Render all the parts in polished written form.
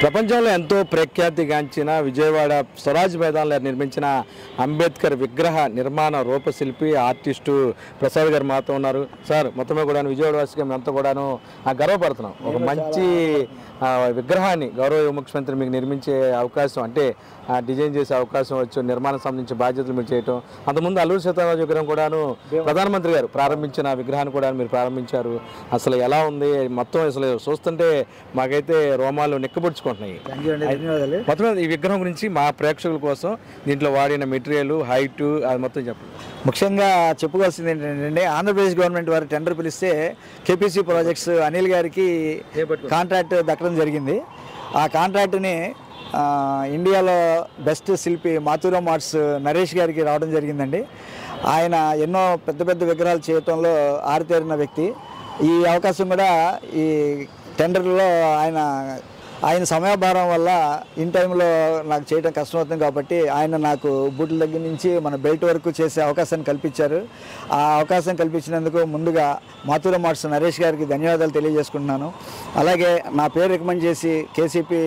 ప్రపంచంలో ఎంతో ప్రఖ్యాతిగాంచిన విజయవాడ స్వరాజ్ మైదానంలో నిర్మించిన అంబేద్కర్ విగ్రహ నిర్మాణ రూపశిల్పి ఆర్టిస్టు ప్రసాద్ గారు మాతో ఉన్నారు. సార్, మొత్తమే కూడా విజయవాడ వాసిగా మేమంతా కూడాను గర్వపడుతున్నాం. ఒక మంచి విగ్రహాన్ని గౌరవ ముఖ్యమంత్రి మీకు నిర్మించే అవకాశం, అంటే డిజైన్ చేసే అవకాశం వచ్చు, నిర్మాణం సంబంధించిన బాధ్యతలు మీరు చేయటం. అంతకుముందు అల్లూరి సీతారామరాజు విగ్రహం కూడాను ప్రధానమంత్రి గారు ప్రారంభించిన విగ్రహాన్ని కూడా మీరు ప్రారంభించారు. అసలు ఎలా ఉంది మొత్తం? అసలు చూస్తుంటే మాకైతే రోమాలు నిక్కబుడుచుకుంటున్నాయి. మొత్తం ఈ విగ్రహం గురించి మా ప్రేక్షకుల కోసం దీంట్లో వాడిన మెటీరియల్, హైట్, అది మొత్తం చెప్పండి. ముఖ్యంగా చెప్పుకోవాల్సింది ఏంటంటే, ఆంధ్రప్రదేశ్ గవర్నమెంట్ వారు టెండర్ పిలిస్తే కేపీసీ ప్రాజెక్ట్స్ అనిల్ గారికి కాంట్రాక్ట్ దక్కడం జరిగింది. ఆ కాంట్రాక్ట్ని ఇండియాలో బెస్ట్ శిల్పి మాథూరం ఆర్ట్స్ నరేష్ గారికి రావడం జరిగిందండి. ఆయన ఎన్నో పెద్ద పెద్ద విగ్రహాలు చేయటంలో ఆరితేరిన వ్యక్తి. ఈ అవకాశం కూడా ఈ టెండర్లో ఆయన సమయభారం వల్ల ఇన్ టైంలో నాకు చేయడం కష్టమవుతుంది కాబట్టి ఆయన నాకు బూట్ల దగ్గర నుంచి మన బెల్ట్ వరకు చేసే అవకాశాన్ని కల్పించారు. ఆ అవకాశం కల్పించినందుకు ముందుగా మాథూరం ఆర్ట్స్ నరేష్ గారికి ధన్యవాదాలు తెలియజేసుకుంటున్నాను. అలాగే నా పేరు రికమెండ్ చేసి కేసీపీ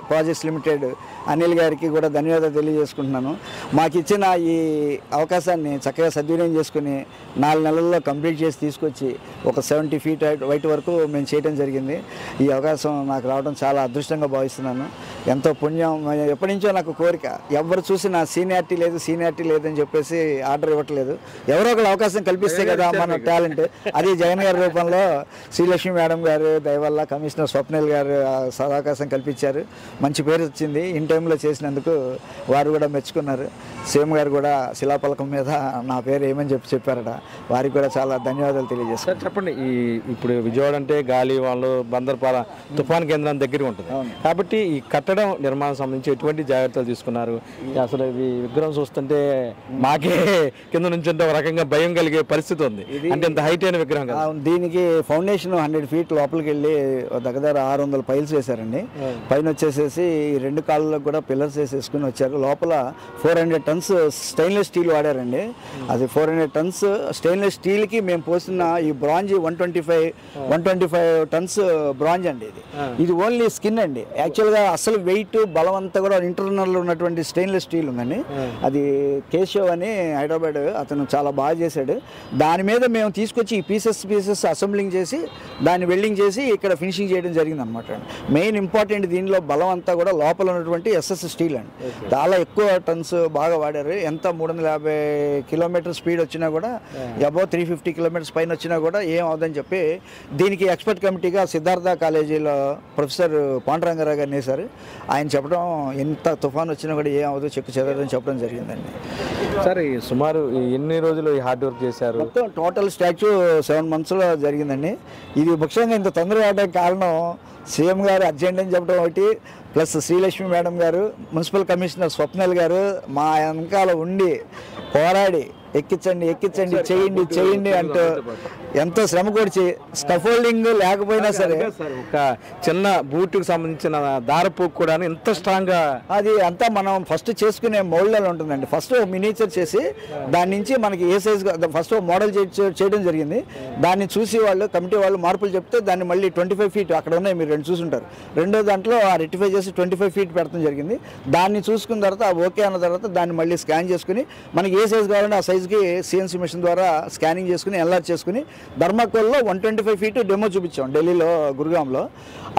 ప్రాజెక్ట్స్ లిమిటెడ్ అనిల్ గారికి కూడా ధన్యవాదాలు తెలియజేసుకుంటున్నాను. మాకు ఇచ్చిన ఈ అవకాశాన్ని చక్కగా సద్వినియోగం చేసుకుని 4 నెలల్లో కంప్లీట్ చేసి తీసుకొచ్చి ఒక 70 feet వైట్ వరకు మేము చేయడం జరిగింది. ఈ అవకాశం నాకు రావడం చాలా అదృష్టంగా భావిస్తున్నాను. ఎంతో పుణ్యం. ఎప్పటి నుంచో నాకు కోరిక, ఎవరు చూసినా సీనియారిటీ లేదని చెప్పేసి ఆర్డర్ ఇవ్వట్లేదు. ఎవరో ఒకరు అవకాశం కల్పిస్తే కదా మన టాలెంట్. అది జగన్ గారి రూపంలో శ్రీలక్ష్మి మేడం గారు దయవల్ల, కమిషనర్ స్వప్నిల్ గారు అవకాశం కల్పించారు. మంచి పేరు వచ్చింది. ఇన్ టైంలో చేసినందుకు వారు కూడా మెచ్చుకున్నారు. సీఎం గారు కూడా శిలాపలకం మీద నా పేరు ఏమని చెప్పారట. వారికి కూడా చాలా ధన్యవాదాలు తెలియజేస్తారు. చెప్పండి, ఇప్పుడు విజయవాడ అంటే గాలి వాళ్ళు బందర్పాల తుఫాన్ కేంద్రం దగ్గర ఉంటుంది కాబట్టి ఈ కట్టడం నిర్మాణం సంబంధించి ఎటువంటి జాగ్రత్తలు తీసుకున్నారు? అసలు ఈ విగ్రహం చూస్తుంటే మాకే కింద నుంచి ఒక రకంగా భయం కలిగే పరిస్థితి ఉంది. అంటే ఇంత హైట్ అయిన విగ్రహం కదా. దీనికి ఫౌండేషన్ 100 feet లోపలికి వెళ్ళి దగ్గర 600 piles వేశారండి. పైన వచ్చేసేసి 2 కాళ్ళకు కూడా పిల్లర్స్ వేసేసుకుని వచ్చారు. లోపల 400 tons స్టెయిన్లెస్ స్టీల్ వాడారండి. అది 400 tons స్టెయిన్లెస్ స్టీల్కి మేము పోసిన ఈ బ్రాంజ్ 125 tons బ్రాంజ్ అండి. ఇది ఓన్లీ స్కిన్ అండి. యాక్చువల్గా అసలు వెయిట్ బలం అంతా కూడా ఇంటర్నల్ ఉన్నటువంటి స్టెయిన్లెస్ స్టీల్ ఉందండి. అది కేశవ్ అని హైదరాబాద్ అతను చాలా బాగా చేశాడు. దాని మీద మేము తీసుకొచ్చి ఈ పీసెస్ అసెంబ్లింగ్ చేసి దాన్ని వెల్డింగ్ చేసి ఇక్కడ ఫినిషింగ్ చేయడం జరిగింది అనమాట. మెయిన్ ఇంపార్టెంట్ దీనిలో బలం అంతా కూడా లోపల ఉన్నటువంటి ఎస్ఎస్ స్టీల్ అండి. చాలా ఎక్కువ టన్స్ బాగా వాడారు. ఎంత 350 kilometers స్పీడ్ వచ్చినా కూడా, అబౌవ్ 350 kilometers పైన వచ్చినా కూడా ఏం అవుదని చెప్పి దీనికి ఎక్స్పర్ట్ కమిటీగా సిద్ధార్థ కాలేజీలో ప్రొఫెసర్ పాండురంగారావు గారిని వేశారు. ఆయన చెప్పడం ఎంత తుఫాన్ వచ్చినా కూడా ఏం అవ్వదు, చెక్కు చెదరదని చెప్పడం జరిగిందండి. సరే, సుమారు ఎన్ని రోజులు ఈ హార్డ్ వర్క్ చేశారు? మొత్తం టోటల్ స్టాచ్యూ 7 monthsలో జరిగిందండి. ఇది ముఖ్యంగా ఇంత తొందర అవడానికి కారణం సీఎం గారు అర్జెంట్ అని చెప్పడం ఒకటి, ప్లస్ శ్రీలక్ష్మి మేడం గారు, మున్సిపల్ కమిషనర్ స్వప్నల్ గారు మా వెనకాల ఉండి పోరాడి ఎక్కించండి చేయండి అంటూ ఎంతో శ్రమ కూర్చి స్కఫోల్డింగ్ లేకపోయినా సరే ఒక చిన్న బూట్కి సంబంధించిన దారపోకు కూడా ఇంత స్ట్రాంగ్గా అది అంతా మనం ఫస్ట్ చేసుకునే మోల్డ్లో ఉంటుందండి. ఫస్ట్ మినిచర్ చేసి దాని నుంచి మనకి ఏ సైజ్ ఫస్ట్ మోడల్ చేయడం జరిగింది. దాన్ని చూసి వాళ్ళు కమిటీ వాళ్ళు మార్పులు చెప్తే దాన్ని మళ్ళీ 25 feet అక్కడ ఉన్నాయి, మీరు 2 చూసుంటారు. రెండో దాంట్లో రెక్టిఫై చేసి 25 feet పెడతాం జరిగింది. దాన్ని చూసుకున్న తర్వాత ఓకే అన్న తర్వాత దాన్ని మళ్ళీ స్కాన్ చేసుకుని మనకి ఏ సైజ్ కావాలంటే ఆ సైజ్కి సిఎన్సీ మిషన్ ద్వారా స్కానింగ్ చేసుకుని ఎన్లార్జ్ చేసుకుని ధర్మాకోల్లో 125 feet డెమో చూపించాం ఢిల్లీలో గురుగాంలో.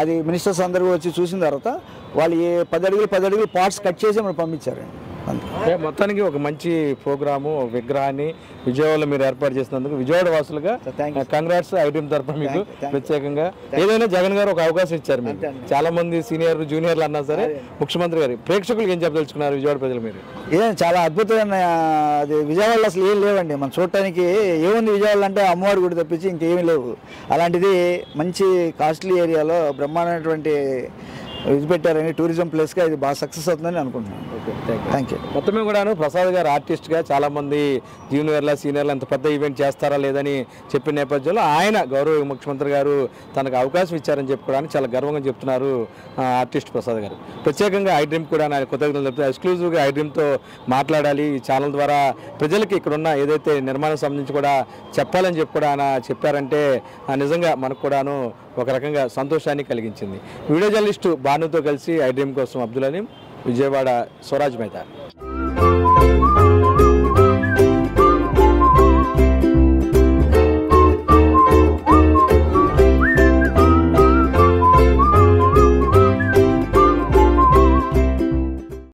అది మినిస్టర్స్ అందరూ వచ్చి చూసిన తర్వాత వాళ్ళు 10 అడుగులు పార్ట్స్ కట్ చేసి మనం పంపించారండి. మొత్తానికి ఒక మంచి ప్రోగ్రాము, విగ్రహాన్ని విజయవాడలో మీరు ఏర్పాటు చేసినందుకు విజయవాడ వాసులుగా కంగ్రాట్స్. ఐటీఎం తరఫున మీకు ప్రత్యేకంగా ఏదైనా జగన్ గారు ఒక అవకాశం ఇచ్చారు. మీకు చాలా మంది సీనియర్ జూనియర్లు అన్నా సరే ముఖ్యమంత్రి గారు ప్రేక్షకులకు ఏం చెప్పదలుచుకున్నారు విజయవాడ ప్రజలు? మీరు చాలా అద్భుతమైన అది విజయవాడలో అసలు ఏం లేవండి. మనం చూడటానికి ఏముంది విజయవాడలో అంటే అమ్మవారి గుడి తప్పించి ఇంకేమీ లేవు. అలాంటిది మంచి కాస్ట్లీ ఏరియాలో బ్రహ్మాండమైనటువంటి ఇది పెట్టారని టూరిజం ప్లేస్గా ఇది బాగా సక్సెస్ అవుతుందని అనుకుంటున్నాను. Thank you. మొత్తమే కూడాను ప్రసాద్ గారు ఆర్టిస్ట్గా చాలామంది జూనియర్ల సీనియర్లు అంత పెద్ద ఈవెంట్ చేస్తారా లేదని చెప్పిన నేపథ్యంలో ఆయన గౌరవ ముఖ్యమంత్రి గారు తనకు అవకాశం ఇచ్చారని చెప్పుకోవడానికి చాలా గర్వంగా చెప్తున్నారు ఆర్టిస్ట్ ప్రసాద్ గారు. ప్రత్యేకంగా ఐడ్రీమ్ కూడా ఆయన కృతజ్ఞతలు చెప్తారు. ఎక్స్క్లూజివ్గా ఐడ్రీమ్తో మాట్లాడాలి, ఈ ఛానల్ ద్వారా ప్రజలకి ఇక్కడున్న ఏదైతే నిర్మాణం సంబంధించి కూడా చెప్పాలని చెప్పి కూడా ఆయన చెప్పారంటే నిజంగా మనకు కూడాను ఒక రకంగా సంతోషాన్ని కలిగించింది. వీడియో జర్నలిస్టు భానుతో కలిసి ఐ డ్రీమ్ కోసం అబ్దుల్ అలీం, విజయవాడ స్వరాజ్ మైదాన్.